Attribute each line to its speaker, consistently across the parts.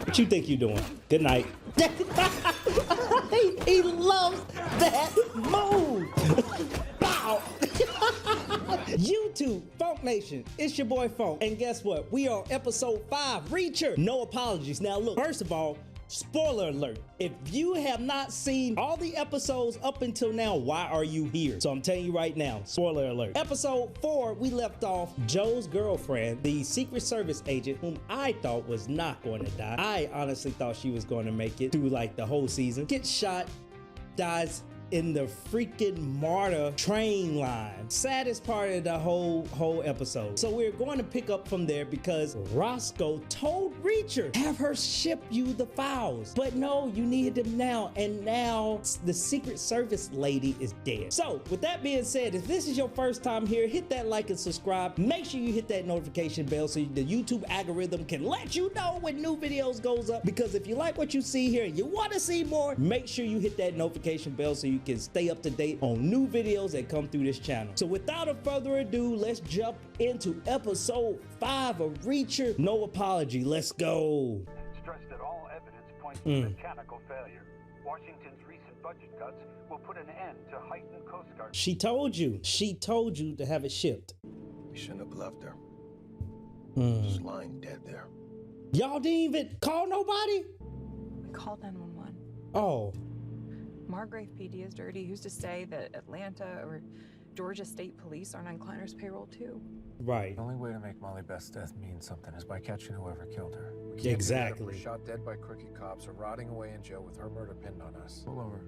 Speaker 1: What you think you doing? Good night. he loves that move. Bow. YouTube, Funk Nation, it's your boy Funk. And guess what? We are episode 5, Reacher. No apologies. Now look, first of all, spoiler alert. If you have not seen all the episodes up until now, why are you here? So I'm telling you right now, spoiler alert. Episode 4, we left off Joe's girlfriend, the Secret Service agent, whom I thought was not going to die. I honestly thought she was going to make it through like the whole season. Gets shot, dies in the freaking martyr train line. Saddest part of the whole episode. So we're going to pick up from there because Roscoe told Reacher, have her ship you the files. But no, you need them now. And now the Secret Service lady is dead. So with that being said, if this is your first time here, hit that like and subscribe. Make sure you hit that notification bell so the YouTube algorithm can let you know when new videos goes up. Because if you like what you see here and you want to see more, make sure you hit that notification bell so you can stay up to date on new videos that come through this channel. So without a further ado, let's jump into episode 5 of Reacher. No apology. Let's go.
Speaker 2: Stressed that all evidence points to mechanical failure. Washington's recent budget cuts will put an end to heightened Coast Guard.
Speaker 1: She told you to have it shipped.
Speaker 3: We shouldn't have left her. Just lying dead there.
Speaker 1: Y'all didn't even call nobody?
Speaker 4: We called 911.
Speaker 1: Oh.
Speaker 4: Margrave PD is dirty. Who's to say that Atlanta or Georgia State Police aren't on Kleiner's payroll too?
Speaker 1: Right.
Speaker 5: The only way to make Molly Beth's death mean something is by catching whoever killed her.
Speaker 3: We can't
Speaker 1: Exactly.
Speaker 3: We're shot dead by crooked cops or rotting away in jail with her murder pinned on us.
Speaker 5: Pull over.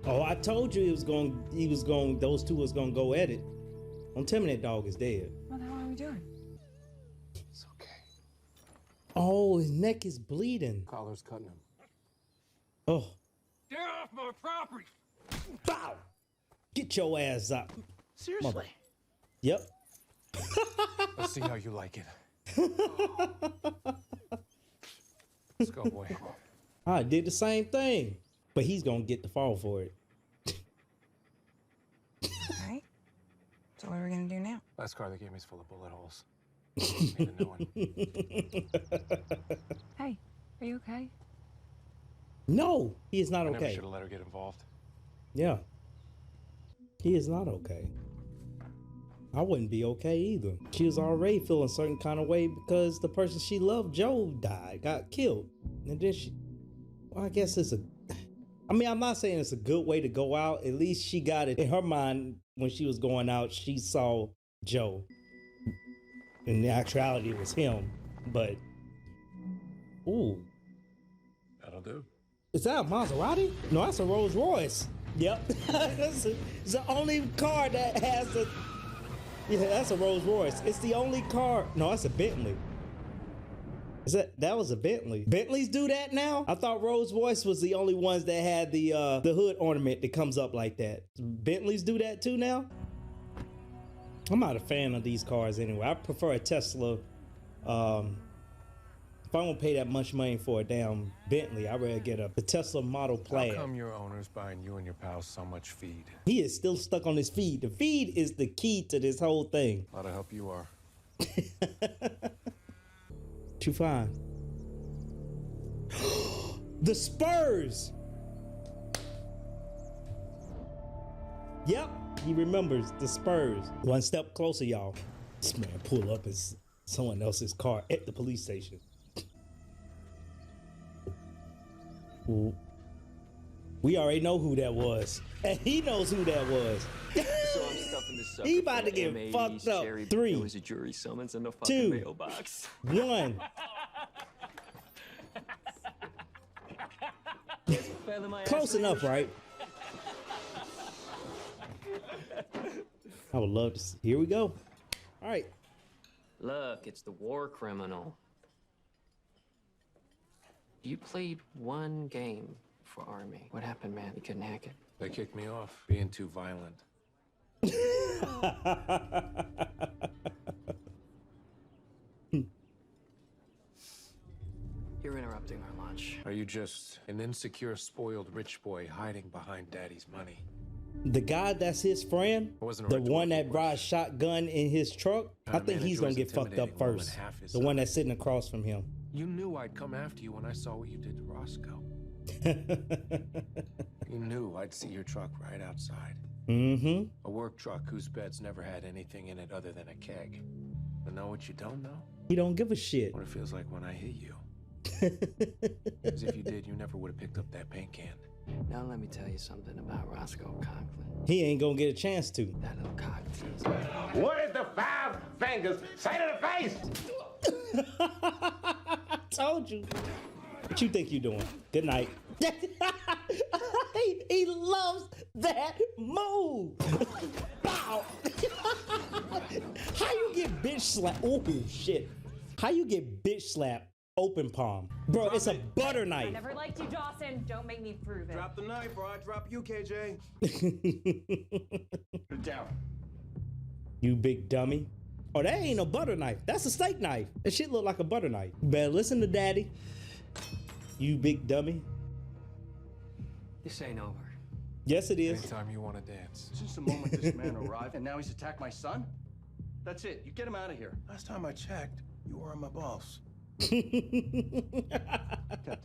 Speaker 1: Oh, I told you those two was gonna go at it. Don't tell me that dog is dead.
Speaker 4: What the hell are we doing?
Speaker 3: It's okay.
Speaker 1: Oh, his neck is bleeding.
Speaker 5: Collar's cutting him.
Speaker 1: Oh.
Speaker 2: Get off my property!
Speaker 1: Bow! Get your ass up.
Speaker 2: Seriously?
Speaker 1: Mother. Yep.
Speaker 5: Let's see how you like it. Let's go, boy.
Speaker 1: I did the same thing, but he's gonna get the fall for it.
Speaker 4: All right. So what are we gonna do now?
Speaker 5: Last car they gave me is full of bullet holes. Need a new one.
Speaker 4: Hey, are you okay?
Speaker 1: No, he is not
Speaker 5: I never
Speaker 1: okay.
Speaker 5: should have let her get involved.
Speaker 1: Yeah. He is not okay. I wouldn't be okay either. She was already feeling a certain kind of way because the person she loved, Joe, died, got killed. And then well, I guess I'm not saying it's a good way to go out. At least she got it in her mind when she was going out. She saw Joe. In actuality, it was him. But, ooh.
Speaker 5: That'll do.
Speaker 1: Is that a Maserati? No, that's a Rolls Royce. Yep. It's the only car that has a... Yeah, that's a Rolls Royce. It's the only car... No, that's a Bentley. That was a Bentley. Bentleys do that now? I thought Rolls Royce was the only ones that had the hood ornament that comes up like that. Bentleys do that too now? I'm not a fan of these cars anyway. I prefer a Tesla. If I don't pay that much money for a damn Bentley, I'd rather get a Tesla Model Plaid.
Speaker 5: How come your owner's buying you and your pals so much feed?
Speaker 1: He is still stuck on his feed. The feed is the key to this whole thing.
Speaker 5: A lot of help you are.
Speaker 1: Too fine. The Spurs. Yep, he remembers the Spurs. One step closer, y'all. This man pull up as someone else's car at the police station. Ooh. We already know who that was, and he knows who that was.
Speaker 6: So I'm stuffing this sucker
Speaker 1: He about
Speaker 6: full
Speaker 1: to
Speaker 6: of
Speaker 1: get
Speaker 6: M80s,
Speaker 1: fucked up.
Speaker 6: cherry-
Speaker 1: 3,
Speaker 6: There was a jury summons in the fucking
Speaker 1: 2,
Speaker 6: mailbox.
Speaker 1: 1.
Speaker 6: Feather my
Speaker 1: Close
Speaker 6: ass
Speaker 1: enough, right? I would love to see. Here we go. All right.
Speaker 6: Look, it's the war criminal. You played one game for Army. What happened, man? You couldn't hack it.
Speaker 5: They kicked me off, being too violent.
Speaker 6: You're interrupting our lunch.
Speaker 5: Are you just an insecure, spoiled rich boy hiding behind daddy's money?
Speaker 1: The guy that's his friend,
Speaker 5: It wasn't a
Speaker 1: the
Speaker 5: rhetorical
Speaker 1: one that brought
Speaker 5: question.
Speaker 1: shotgun in his truck, I
Speaker 5: Kind of
Speaker 1: think he's
Speaker 5: manager
Speaker 1: gonna
Speaker 5: is
Speaker 1: get fucked up
Speaker 5: intimidating more than
Speaker 1: first.
Speaker 5: half his
Speaker 1: The one
Speaker 5: size.
Speaker 1: that's sitting across from him.
Speaker 5: You knew I'd come after you when I saw what you did to Roscoe. You knew I'd see your truck right outside.
Speaker 1: Mm-hmm.
Speaker 5: A work truck whose bed's never had anything in it other than a keg. But know what you don't know?
Speaker 1: He don't give a shit.
Speaker 5: What it feels like when I hit you. Because if you did, you never would have picked up that paint can.
Speaker 6: Now let me tell you something about Roscoe Conklin.
Speaker 1: He ain't gonna get a chance to.
Speaker 6: That little cock teaser.
Speaker 7: What is the 5 fingers say to the face?
Speaker 1: I told you. What you think you doing? Good night. he loves that move. Bow. How you get bitch slapped? Oh shit. How you get bitch slapped? Open palm. Bro, it's a butter
Speaker 8: I
Speaker 1: knife.
Speaker 8: never liked you, Dawson. Don't make me prove it.
Speaker 3: Drop the knife or I drop you, KJ.
Speaker 7: Down.
Speaker 1: You big dummy. Oh, that ain't no butter knife. That's a steak knife. That shit look like a butter knife. You better listen to daddy. You big dummy.
Speaker 6: This ain't over.
Speaker 1: Yes, it is.
Speaker 5: Anytime you want to dance.
Speaker 3: Since the moment this man arrived and now he's attacked my son? That's it. You get him out of here. Last time I checked, you were my boss.
Speaker 9: Captain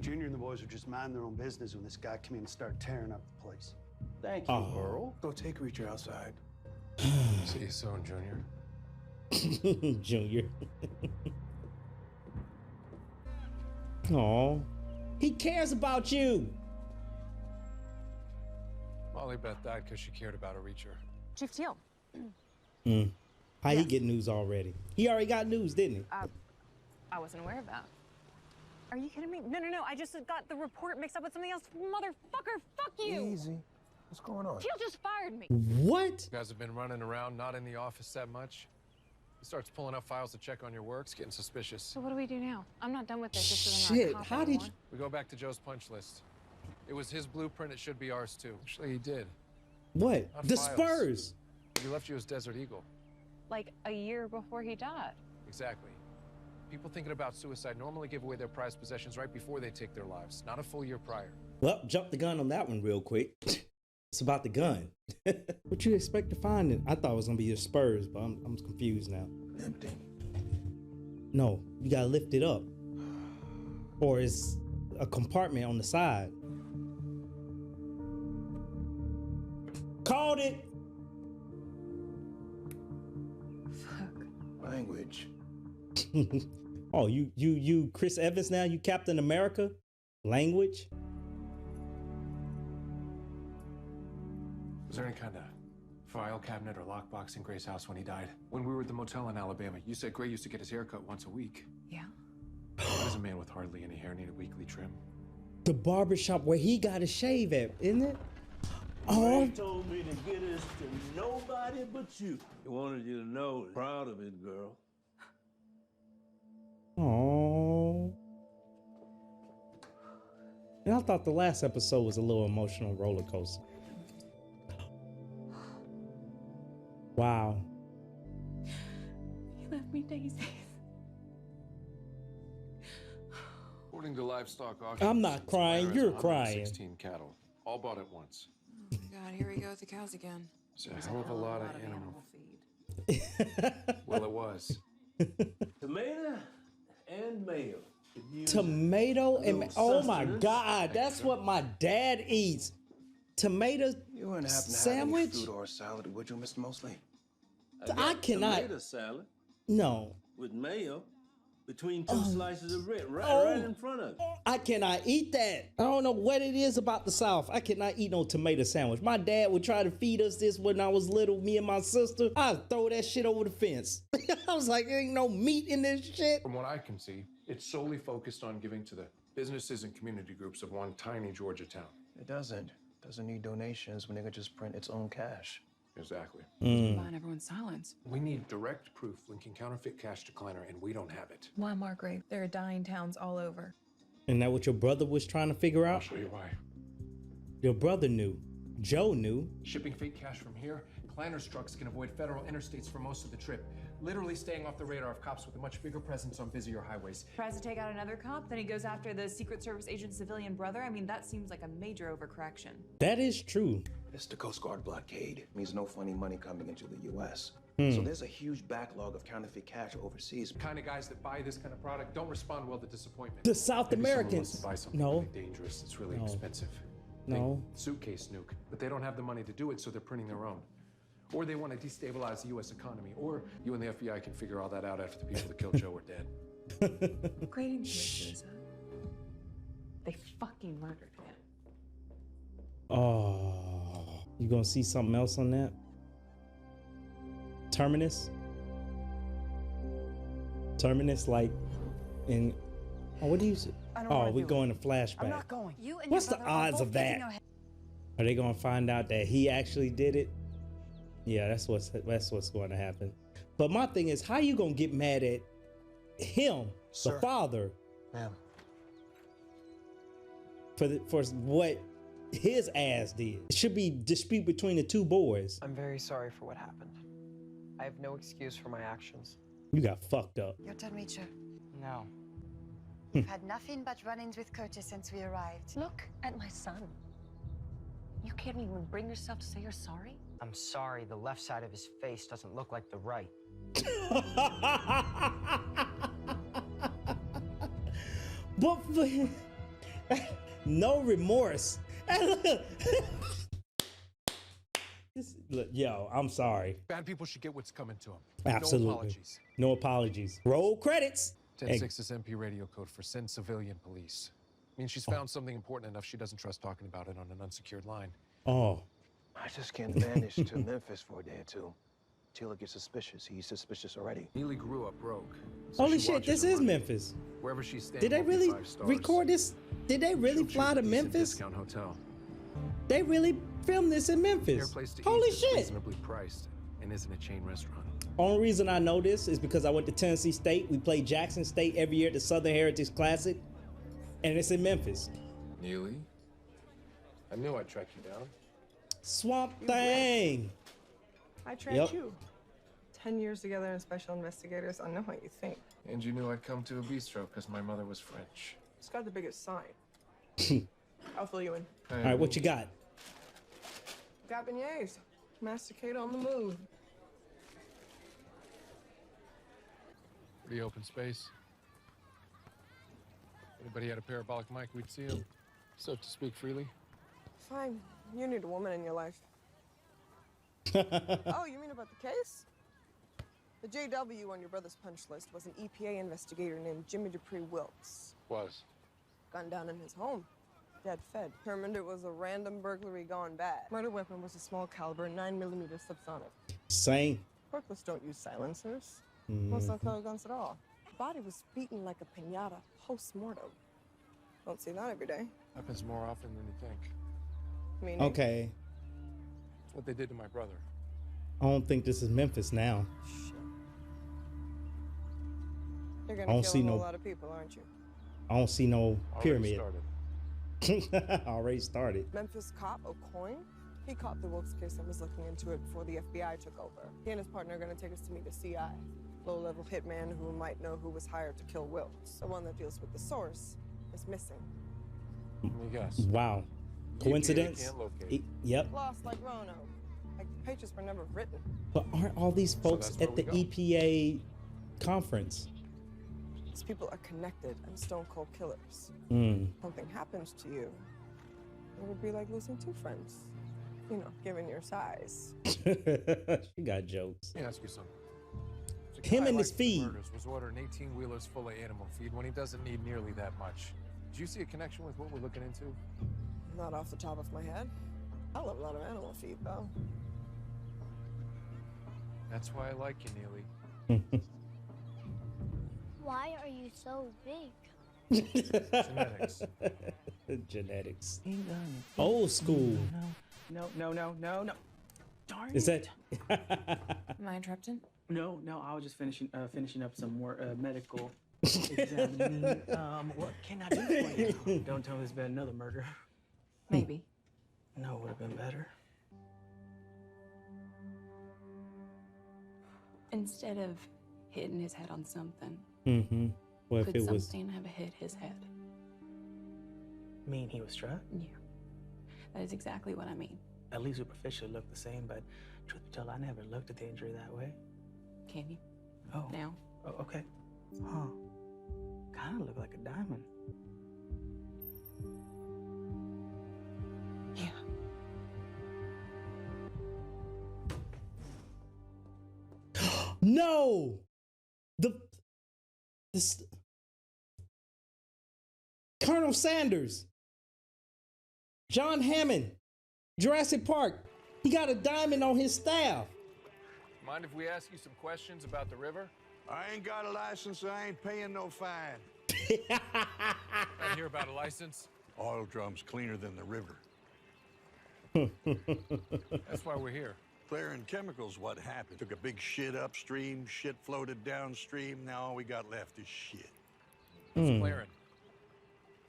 Speaker 9: Junior and the boys are just minding their own business when this guy came in and started tearing up the place.
Speaker 3: Thank you,
Speaker 1: Oh.
Speaker 3: Earl.
Speaker 7: Go take Reacher outside.
Speaker 5: See you soon, Junior.
Speaker 1: Junior. Aw. He cares about you.
Speaker 5: Molly Beth died because she cared about a Reacher.
Speaker 4: Chief Teal.
Speaker 1: How he get news already? He already got news, didn't he?
Speaker 4: I wasn't aware of that.
Speaker 8: Are you kidding me? No. I just got the report mixed up with something else. Motherfucker, fuck you!
Speaker 3: Easy. What's going on?
Speaker 8: Teal just fired me.
Speaker 1: What?
Speaker 5: You guys have been running around, not in the office that much. He starts pulling up files to check on your work. It's getting suspicious.
Speaker 4: So what do we do now? I'm not done with this. Just so they're
Speaker 1: Shit,
Speaker 4: not
Speaker 1: how did you...
Speaker 5: We go back to Joe's punch list. It was his blueprint. It should be ours, too. Actually, he did.
Speaker 1: What?
Speaker 5: On
Speaker 1: The
Speaker 5: files.
Speaker 1: Spurs.
Speaker 5: He left you as Desert Eagle.
Speaker 4: like a year before he died.
Speaker 5: Exactly. People thinking about suicide normally give away their prized possessions right before they take their lives, not a full year prior.
Speaker 1: Well, jump the gun on that one real quick. It's about the gun. What you expect to find it? I thought it was gonna be your Spurs, but I'm confused now.
Speaker 3: Empty.
Speaker 1: No, you gotta lift it up. Or it's a compartment on the side. Called it.
Speaker 4: Fuck.
Speaker 3: Language.
Speaker 1: Oh, you Chris Evans now? You Captain America? Language?
Speaker 5: Was there any kind of file cabinet or lockbox in Gray's house when he died? When we were at the motel in Alabama, you said Gray used to get his hair cut once a week.
Speaker 4: Yeah.
Speaker 5: Why does a man with hardly any hair need a weekly trim?
Speaker 1: The barbershop where he got his shave at, isn't it? Oh,
Speaker 10: He told me to get us to nobody but you. He wanted you to know he's proud of it, girl.
Speaker 1: oh. And I thought the last episode was a little emotional roller coaster. Wow.
Speaker 4: He left me daisies.
Speaker 5: According to livestock auction,
Speaker 1: I'm not crying, you're crying.
Speaker 5: 16 cattle, all bought at once.
Speaker 4: Oh my God, here we go with the cows again.
Speaker 5: It's a hell of a lot of animal feed. Well, it was.
Speaker 10: Tomato and mayo. Could use
Speaker 1: Tomato and oh my
Speaker 10: sustenance.
Speaker 1: God, that's what my dad eats. Tomato
Speaker 3: You wouldn't happen to have
Speaker 1: sandwich?
Speaker 3: any fruit or salad, would you, Mr. Mosley?
Speaker 10: got
Speaker 1: I cannot-
Speaker 10: Tomato salad
Speaker 1: No,
Speaker 10: with mayo between two slices of bread, right,
Speaker 1: Oh.
Speaker 10: right in front of you.
Speaker 1: I cannot eat that. I don't know what it is about the South. I cannot eat no tomato sandwich. My dad would try to feed us this when I was little, me and my sister. I'd throw that shit over the fence. I was like, there ain't no meat in this shit.
Speaker 5: From what I can see, it's solely focused on giving to the businesses and community groups of one tiny Georgia town.
Speaker 3: It doesn't. Doesn't need donations when they could just print its own cash.
Speaker 5: Exactly.
Speaker 4: Buying everyone's silence.
Speaker 5: We need direct proof linking counterfeit cash to Kleiner, and we don't have it.
Speaker 4: Why, Margrave? There are dying towns all over.
Speaker 1: And that what your brother was trying to figure
Speaker 5: I'll
Speaker 1: out?
Speaker 5: show you why.
Speaker 1: Your brother knew. Joe knew.
Speaker 5: Shipping fake cash from here, Kleiner's trucks can avoid federal interstates for most of the trip, literally staying off the radar of cops with a much bigger presence on busier highways.
Speaker 8: Tries to take out another cop, then he goes after the Secret Service agent's civilian brother. I mean, that seems like a major overcorrection.
Speaker 1: That is true.
Speaker 3: It's the Coast Guard blockade. Means no funny money coming into the U.S.
Speaker 11: So there's a huge backlog of counterfeit cash overseas.
Speaker 5: The kind of guys that buy this kind of product don't respond well to disappointment.
Speaker 1: The South
Speaker 5: Maybe someone
Speaker 1: Americans.
Speaker 5: wants to buy something
Speaker 1: No.
Speaker 5: really dangerous. It's really
Speaker 1: No.
Speaker 5: expensive.
Speaker 1: No.
Speaker 5: Think suitcase nuke, but they don't have the money to do it, so they're printing their own. Or they want to destabilize the U.S. economy. Or you and the FBI can figure all that out after the people that killed Joe are dead.
Speaker 4: Great information. They fucking murdered him.
Speaker 1: Oh, you gonna see something else on that? Terminus, like in. Oh, what do you say? Oh, we're going to flashback.
Speaker 12: I'm not going. You and
Speaker 1: What's
Speaker 12: your
Speaker 1: the
Speaker 12: brother are
Speaker 1: odds
Speaker 12: both
Speaker 1: of that?
Speaker 12: getting your head-
Speaker 1: Are they gonna find out that he actually did it? Yeah, that's what's going to happen. But my thing is, how you gonna get mad at him, the father, for what his ass did? It should be dispute between the two boys.
Speaker 6: I'm very sorry for what happened. I have no excuse for my actions.
Speaker 1: You got fucked up.
Speaker 12: Your turn, Reacher.
Speaker 6: No.
Speaker 12: You've had nothing but run-ins with Curtis since we arrived.
Speaker 13: Look at my son. You can't even bring yourself to say you're sorry?
Speaker 6: I'm sorry, the left side of his face doesn't look like the right.
Speaker 1: But no remorse. Look, yo, I'm sorry.
Speaker 5: Bad people should get what's coming to them.
Speaker 1: Absolutely.
Speaker 5: No apologies.
Speaker 1: No apologies. Roll credits.
Speaker 5: 10-6 is MP radio code for send civilian police. Means she's found something important enough she doesn't trust talking about it on an unsecured line.
Speaker 1: Oh.
Speaker 11: I just can't vanish to Memphis for a day or two. Taylor gets suspicious. He's suspicious already.
Speaker 5: Neely grew up broke. So
Speaker 1: Holy
Speaker 5: she
Speaker 1: shit,
Speaker 5: watches
Speaker 1: this
Speaker 5: her
Speaker 1: is
Speaker 5: money.
Speaker 1: Memphis.
Speaker 5: Wherever she's staying,
Speaker 1: Did they
Speaker 5: won't be
Speaker 1: really
Speaker 5: 5 stars.
Speaker 1: record this? Did they really
Speaker 5: She'll
Speaker 1: fly to
Speaker 5: choose a decent
Speaker 1: Memphis?
Speaker 5: discount hotel.
Speaker 1: They really filmed this in
Speaker 5: Fair
Speaker 1: Memphis.
Speaker 5: place to
Speaker 1: Holy
Speaker 5: eat that's
Speaker 1: shit.
Speaker 5: reasonably priced and isn't a chain restaurant.
Speaker 1: Only reason I know this is because I went to Tennessee State. We played Jackson State every year at the Southern Heritage Classic, and it's in Memphis.
Speaker 5: Neely? I knew I'd track you down.
Speaker 1: Swamp Thing.
Speaker 14: I tracked
Speaker 1: Yep.
Speaker 14: you. 10 years together in special investigators. I know how you think.
Speaker 5: And you knew I'd come to a bistro because my mother was French.
Speaker 14: It's got the biggest sign. I'll fill you in.
Speaker 1: All right, what you got?
Speaker 14: Got beignets. Masticate on the move.
Speaker 5: Pretty open space. Anybody had a parabolic mic, we'd see him. So to speak freely.
Speaker 14: Fine. You need a woman in your life. Oh, you mean about the case? The JW on your brother's punch list was an EPA investigator named Jimmy Dupree Wilkes.
Speaker 5: Was.
Speaker 14: Gunned down in his home. Dead fed. Determined it was a random burglary gone bad. Murder weapon was a small caliber 9mm subsonic.
Speaker 1: Same.
Speaker 14: Workless don't use silencers. Most don't carry guns at all. The body was beaten like a piñata post-mortem. Don't see that every day.
Speaker 5: Happens more often than you think.
Speaker 14: Meaning?
Speaker 1: Okay.
Speaker 5: It's what they did to my brother.
Speaker 1: I don't think this is Memphis now.
Speaker 14: You're
Speaker 1: I
Speaker 14: gonna
Speaker 1: don't
Speaker 14: kill
Speaker 1: see
Speaker 14: a whole
Speaker 1: no-
Speaker 14: lot of people, aren't you?
Speaker 1: I don't see no pyramid.
Speaker 5: Started.
Speaker 1: Already started.
Speaker 14: Memphis cop O'Coin? He caught the Wilkes case and was looking into it before the FBI took over. He and his partner are gonna take us to meet a CI. Low-level hitman who might know who was hired to kill Wilkes. The one that deals with the source is missing.
Speaker 5: Let me guess.
Speaker 1: Wow. Coincidence?
Speaker 5: can't locate.
Speaker 1: Yep.
Speaker 14: Lost like Roanoke. Like the pages were never written.
Speaker 1: But aren't all these folks
Speaker 5: that's where
Speaker 1: at the
Speaker 5: we go.
Speaker 1: EPA conference?
Speaker 14: These people are connected and stone cold killers. Something happens to you, it would be like losing 2 friends. You know, given your size.
Speaker 1: She got jokes.
Speaker 5: Let me ask you something. If a
Speaker 1: Him
Speaker 5: guy
Speaker 1: and his
Speaker 5: like the
Speaker 1: feed.
Speaker 5: murders was ordering 18-wheelers full of animal feed when he doesn't need nearly that much. Did you see a connection with what we're looking into?
Speaker 14: Not off the top of my head. I love a lot of animal feed, though.
Speaker 5: That's why I like you, Neely.
Speaker 15: Why are you so big?
Speaker 5: Genetics.
Speaker 1: Genetics. Old school.
Speaker 16: No. Darn
Speaker 1: Is that?
Speaker 4: Am I interrupting?
Speaker 16: No, I was just finishing up some more medical examining. What can I do for you? Don't tell me there's been another murder.
Speaker 4: Maybe.
Speaker 16: No, it would have been better.
Speaker 4: Instead of hitting his head on something,
Speaker 1: Well, if
Speaker 4: could
Speaker 1: it was.
Speaker 4: something have hit his head?
Speaker 16: Mean he was struck?
Speaker 4: Yeah. That is exactly what I mean.
Speaker 16: At least superficially looked the same, but truth be told, I never looked at the injury that way.
Speaker 4: Candy.
Speaker 16: Oh.
Speaker 4: Now.
Speaker 16: Oh, okay. Huh. Kind of look like a diamond.
Speaker 4: Yeah.
Speaker 1: No! This Colonel Sanders, John Hammond, Jurassic Park. He got a diamond on his staff.
Speaker 5: Mind if we ask you some questions about the river?
Speaker 17: I ain't got a license, so I ain't paying no fine.
Speaker 5: I hear about a license.
Speaker 17: Oil drum's cleaner than the river.
Speaker 5: That's why we're here.
Speaker 17: Clearing chemicals, what happened? Took a big shit upstream, shit floated downstream, now all we got left is shit.
Speaker 5: Who's clearing?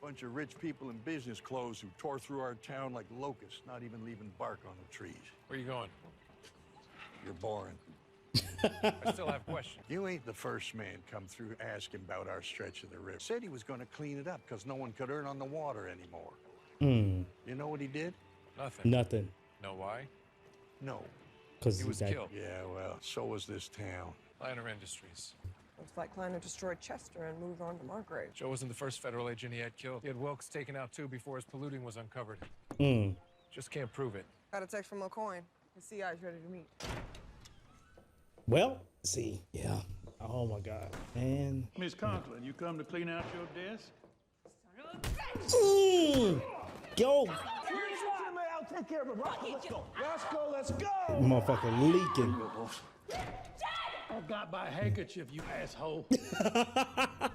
Speaker 17: Bunch of rich people in business clothes who tore through our town like locusts, not even leaving bark on the trees.
Speaker 5: Where you going?
Speaker 17: You're boring.
Speaker 5: I still have questions.
Speaker 17: You ain't the first man come through asking about our stretch of the river. Said he was gonna clean it up because no one could earn on the water anymore. You know what he did?
Speaker 5: Nothing.
Speaker 1: Nothing.
Speaker 5: Know why?
Speaker 17: No.
Speaker 1: Because
Speaker 5: he was killed.
Speaker 17: Yeah, well, so was this town.
Speaker 5: Liner Industries.
Speaker 14: Looks like Kleiner destroyed Chester and moved on to Margrave.
Speaker 5: Joe wasn't the first federal agent he had killed. He had Wilkes taken out too before his polluting was uncovered. Just can't prove it.
Speaker 14: Got a text from LaCoin. The CI is ready to meet.
Speaker 1: Well, see, yeah. Oh my God, man.
Speaker 10: Miss Conklin, you come to clean out your desk?
Speaker 1: Yo,
Speaker 11: I'll take care of it. Roscoe, let's go. Roscoe, let's go.
Speaker 1: Motherfucker leaking.
Speaker 10: I got my handkerchief, you asshole.
Speaker 11: The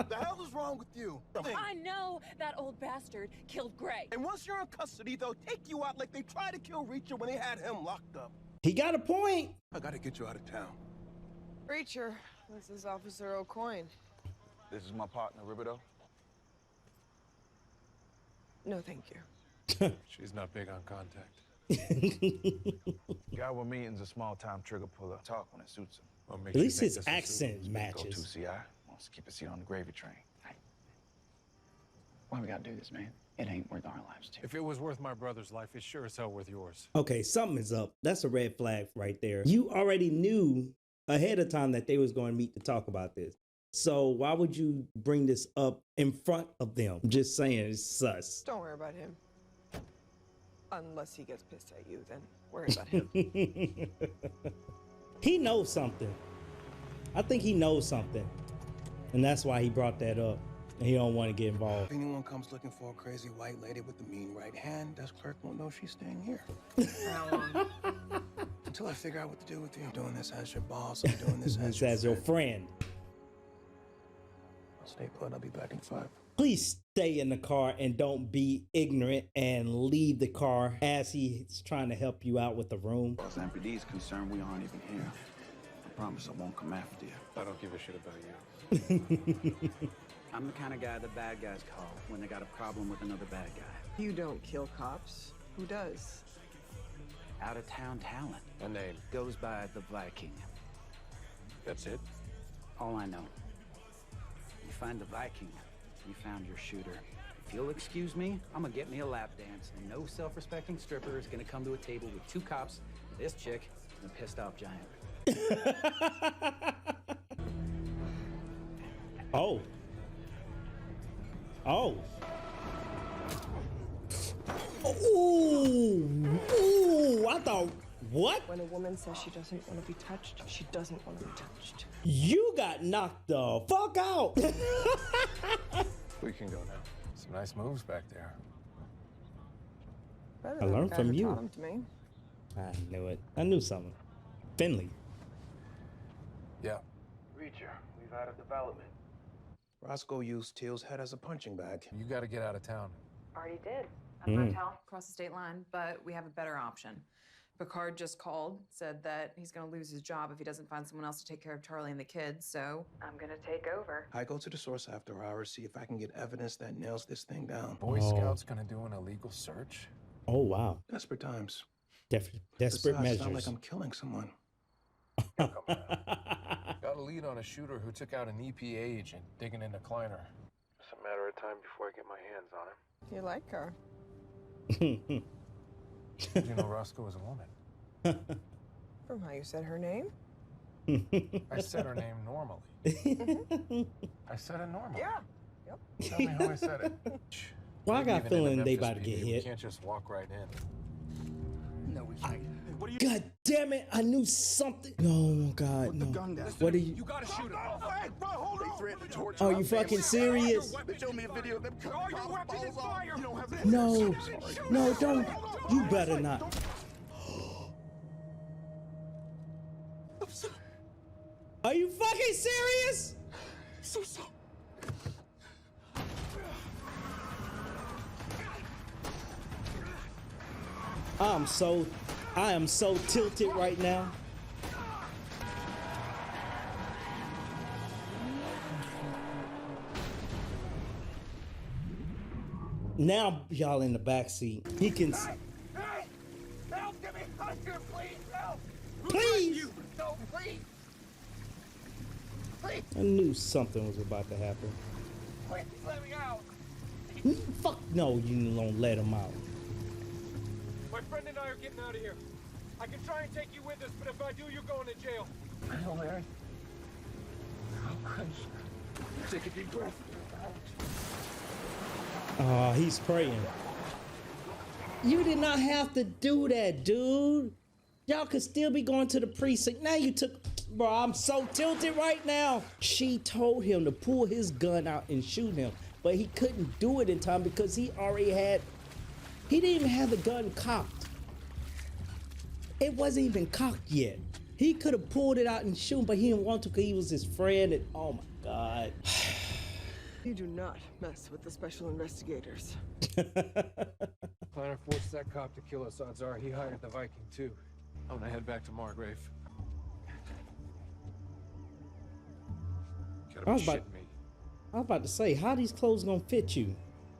Speaker 11: hell is wrong with you?
Speaker 18: I know that old bastard killed Gray.
Speaker 11: And once you're in custody, they'll take you out like they tried to kill Reacher when they had him locked up.
Speaker 1: He got a point.
Speaker 11: I gotta get you out of town.
Speaker 14: Reacher, this is Officer O'Coin.
Speaker 11: This is my partner, Riverdo.
Speaker 14: No, thank you.
Speaker 5: She's not big on contact.
Speaker 11: Guy we're meeting's a small-time trigger puller. Talk when it suits him.
Speaker 1: At least his accent matches.
Speaker 11: Go to CI. Wants to keep a seat on the gravy train.
Speaker 19: Why we gotta do this, man? It ain't worth our lives, too.
Speaker 5: If it was worth my brother's life, it's sure as hell worth yours.
Speaker 1: Okay, something is up. That's a red flag right there. You already knew ahead of time that they was going to meet to talk about this. So why would you bring this up in front of them? I'm just saying, it's sus.
Speaker 14: Don't worry about him. Unless he gets pissed at you, then worry about him.
Speaker 1: He knows something. I think he knows something. And that's why he brought that up. And he don't want to get involved.
Speaker 11: If anyone comes looking for a crazy white lady with a mean right hand, desk clerk won't know she's staying here. Until I figure out what to do with you. I'm doing this as your boss. I'm doing this as
Speaker 1: your friend.
Speaker 11: I'll stay put. I'll be back in 5.
Speaker 1: Please stay in the car and don't be ignorant and leave the car as he's trying to help you out with the room.
Speaker 19: As MPD's concerned, we aren't even here. I promise I won't come after you.
Speaker 5: I don't give a shit about you.
Speaker 19: I'm the kind of guy the bad guys call when they got a problem with another bad guy.
Speaker 14: You don't kill cops. Who does?
Speaker 19: Out-of-town talent.
Speaker 5: A name.
Speaker 19: Goes by the Viking.
Speaker 5: That's it?
Speaker 19: All I know. You find the Viking, you found your shooter. If you'll excuse me, I'm gonna get me a lap dance, and no self-respecting stripper is gonna come to a table with 2 cops, this chick, and a pissed-off giant.
Speaker 1: Oh. Oh. Ooh. Ooh. I thought, what?
Speaker 14: When a woman says she doesn't want to be touched, she doesn't want to be touched.
Speaker 1: You got knocked the fuck out.
Speaker 5: We can go now. Some nice moves back there.
Speaker 14: Better
Speaker 1: I
Speaker 14: than
Speaker 1: learned
Speaker 14: the guy
Speaker 1: from
Speaker 14: who
Speaker 1: you.
Speaker 14: taught him to me.
Speaker 1: I knew it. I knew something. Finlay.
Speaker 5: Yeah.
Speaker 11: Reacher, we've had a development. Roscoe used Teal's head as a punching bag.
Speaker 5: You got to get out of town.
Speaker 4: Already did. At a motel across the state line, but we have a better option. Picard just called, said that he's gonna lose his job if he doesn't find someone else to take care of Charlie and the kids, so I'm gonna take over.
Speaker 11: I go to the source after hours, see if I can get evidence that nails this thing down.
Speaker 5: Boy Scouts gonna do an illegal search?
Speaker 1: Oh, wow.
Speaker 11: Desperate times.
Speaker 1: Desperate
Speaker 11: Besides,
Speaker 1: measures.
Speaker 11: It's not like I'm killing someone.
Speaker 5: Got a lead on a shooter who took out an EPA agent digging into Kleiner. It's a matter of time before I get my hands on him.
Speaker 14: You like her?
Speaker 5: Did you know Roscoe was a woman?
Speaker 14: From how you said her name?
Speaker 5: I said her name normally. I said it normally.
Speaker 14: Yeah. Yep.
Speaker 5: Tell me how I said it.
Speaker 1: Well, I got a
Speaker 5: Even in
Speaker 1: feeling
Speaker 5: the
Speaker 1: they
Speaker 5: Memphis
Speaker 1: about to get
Speaker 5: PD, We
Speaker 1: hit.
Speaker 5: can't just walk right in.
Speaker 3: No, we can't. What are you?
Speaker 1: God damn it! I knew something. No, God, no. What are you?
Speaker 3: You gotta shoot him. Hey, bro, hold on. They threatened to torture
Speaker 1: Are
Speaker 3: my
Speaker 1: you
Speaker 3: family.
Speaker 1: fucking serious?
Speaker 3: They showed me a video of them cutting my balls off. You don't have that.
Speaker 1: No, no, don't. You better not. Are you fucking serious?
Speaker 3: So sorry.
Speaker 1: I am so tilted right now. Now y'all in the back seat. He can.
Speaker 7: Hey! Help! Give me Hunter, please! Help!
Speaker 1: Please!
Speaker 7: No, please! Please!
Speaker 1: I knew something was about to happen.
Speaker 7: Please let me out!
Speaker 1: Fuck no, you don't let him out.
Speaker 5: My friend and I are getting out of here. I can try and take you with us, but if I do, you're going to jail.
Speaker 7: No, Larry. Oh, Christ. Take a deep breath.
Speaker 1: Oh, he's praying. You did not have to do that, dude. Y'all could still be going to the precinct. Now you took... Bro, I'm so tilted right now. She told him to pull his gun out and shoot him, but he couldn't do it in time because he already had... He didn't even have the gun cocked. It wasn't even cocked yet. He could have pulled it out and shoot him, but he didn't want to because he was his friend and... Oh my God.
Speaker 14: You do not mess with the special investigators.
Speaker 5: Planner forced that cop to kill us. Odds are he hired the Viking too. I'm gonna head back to Margrave.
Speaker 1: I was about to say, how these clothes gonna fit you?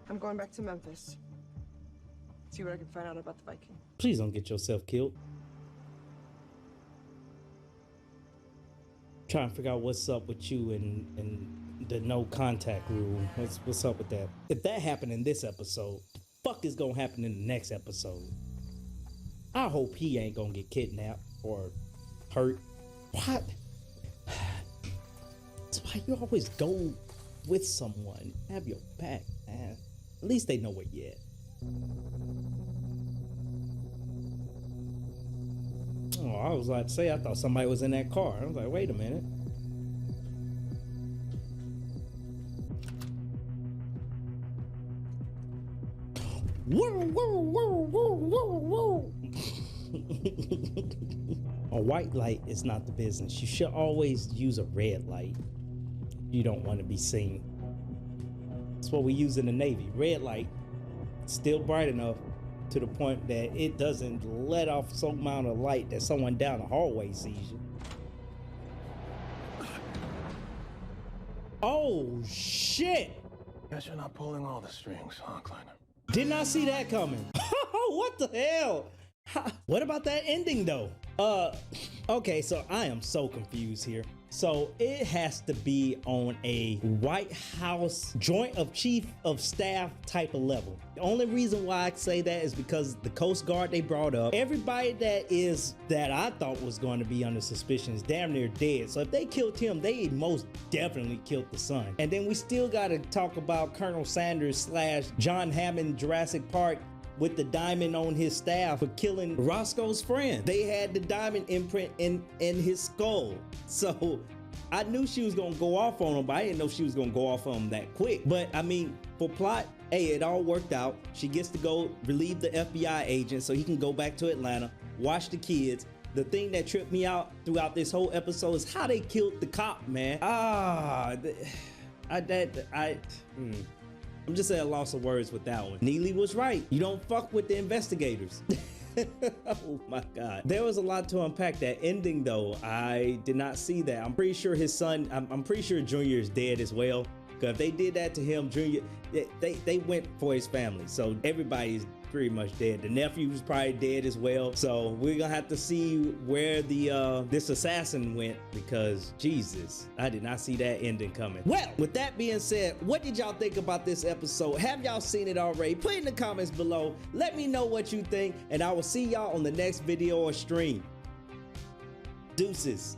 Speaker 14: I'm going back to Memphis. See what I can find out about the Viking.
Speaker 1: Please don't get yourself killed. Trying to figure out what's up with you and the no contact rule. What's up with that? If that happened in this episode, the fuck is gonna happen in the next episode? I hope he ain't gonna get kidnapped or hurt. What? That's why you always go with someone. Have your back, man. At least they know where you're at. Oh, I was about to say, I thought somebody was in that car. I was like, wait a minute. Whoa, whoa, whoa, whoa, whoa, whoa. A white light is not the business. You should always use a red light. You don't want to be seen. That's what we use in the Navy. Red light, still bright enough to the point that it doesn't let off some amount of light that someone down the hallway sees you. Oh, shit.
Speaker 11: Guess you're not pulling all the strings, huh, Kleiner?
Speaker 1: Did not see that coming. What the hell? What about that ending though? Okay, so I am so confused here. So it has to be on a White House Joint of Chief of Staff type of level. The only reason why I say that is because the Coast Guard they brought up, everybody that I thought was going to be under suspicion is damn near dead. So if they killed him, they most definitely killed the son. And then we still got to talk about Colonel Sanders / John Hammond Jurassic Park with the diamond on his staff for killing Roscoe's friend. They had the diamond imprint in his skull. So I knew she was gonna go off on him, but I didn't know she was gonna go off on him that quick. But I mean, for plot, hey, it all worked out. She gets to go relieve the FBI agent so he can go back to Atlanta, watch the kids. The thing that tripped me out throughout this whole episode is how they killed the cop, man. I'm just at a loss of words with that one. Neely was right. You don't fuck with the investigators. Oh my God. There was a lot to unpack. That ending though, I did not see that. I'm pretty sure his son, I'm pretty sure Junior is dead as well. Because if they did that to him, Junior, they went for his family. So everybody's pretty much dead. The nephew was probably dead as well. So we're gonna have to see where this assassin went, because Jesus, I did not see that ending coming. Well, with that being said, what did y'all think about this episode? Have y'all seen it already? Put it in the comments below. Let me know what you think, and I will see y'all on the next video or stream. Deuces.